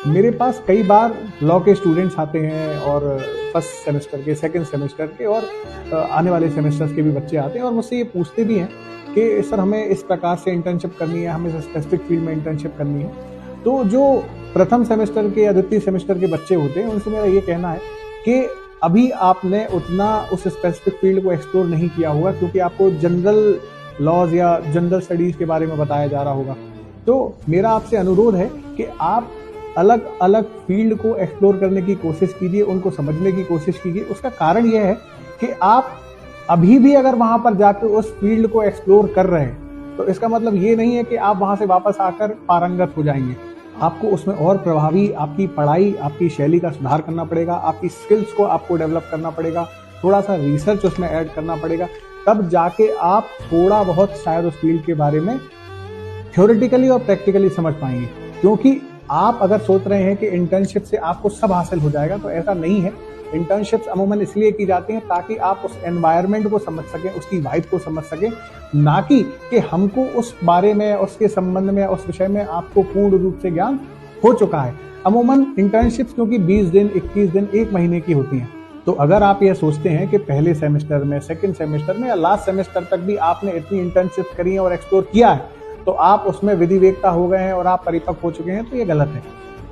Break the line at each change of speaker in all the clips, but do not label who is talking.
मेरे पास कई बार लॉ के स्टूडेंट्स आते हैं और फर्स्ट सेमेस्टर के, सेकंड सेमेस्टर के और आने वाले सेमेस्टर्स के भी बच्चे आते हैं और मुझसे ये पूछते भी हैं कि सर हमें इस प्रकार से इंटर्नशिप करनी है, हमें इस स्पेसिफिक फील्ड में इंटर्नशिप करनी है। तो जो प्रथम सेमेस्टर के या द्वितीय सेमेस्टर के बच्चे होते हैं उनसे मेरा ये कहना है कि अभी आपने उतना उस स्पेसिफिक फील्ड को एक्सप्लोर नहीं किया होगा, क्योंकि आपको जनरल लॉज या जनरल स्टडीज के बारे में बताया जा रहा होगा। तो मेरा आपसे अनुरोध है कि आप अलग अलग फील्ड को एक्सप्लोर करने की कोशिश कीजिए, उनको समझने की कोशिश कीजिए। उसका कारण यह है कि आप अभी भी अगर वहां पर जाकर उस फील्ड को एक्सप्लोर कर रहे हैं तो इसका मतलब ये नहीं है कि आप वहां से वापस आकर पारंगत हो जाएंगे। आपको उसमें और प्रभावी आपकी पढ़ाई, आपकी शैली का सुधार करना पड़ेगा, आपकी स्किल्स को आपको डेवलप करना पड़ेगा, थोड़ा सा रिसर्च उसमें ऐड करना पड़ेगा, तब जाके आप थोड़ा बहुत शायद उस फील्ड के बारे में थ्योरेटिकली और प्रैक्टिकली समझ पाएंगे। क्योंकि आप अगर सोच रहे हैं कि इंटर्नशिप से आपको सब हासिल हो जाएगा, तो ऐसा नहीं है। इंटर्नशिप्स अमूमन इसलिए की जाती हैं ताकि आप उस एनवायरनमेंट को समझ सकें, उसकी वाइब को समझ सकें, ना कि हमको उस बारे में, उसके संबंध में, उस विषय में आपको पूर्ण रूप से ज्ञान हो चुका है। अमूमन इंटर्नशिप्स क्योंकि 20 दिन, 21 दिन, 1 महीने की होती हैं, तो अगर आप ये सोचते हैं कि पहले सेमेस्टर में, सेकंड सेमेस्टर में या लास्ट सेमेस्टर तक भी आपने इतनी इंटर्नशिप करी है और एक्सप्लोर किया है तो आप उसमें विधिवेकता हो गए हैं और आप परिपक्व हो चुके हैं, तो ये गलत है।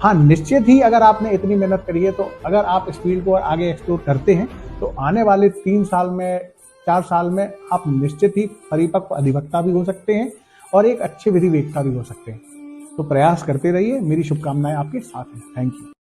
हाँ, निश्चित ही अगर आपने इतनी मेहनत करी है तो अगर आप इस फील्ड को आगे एक्सप्लोर करते हैं तो आने वाले 3 साल में, 4 साल में आप निश्चित ही परिपक्व अधिवक्ता भी हो सकते हैं और एक अच्छे विधिवेकता भी हो सकते हैं। तो प्रयास करते रहिए, मेरी शुभकामनाएं आपके साथ हैं। Thank you.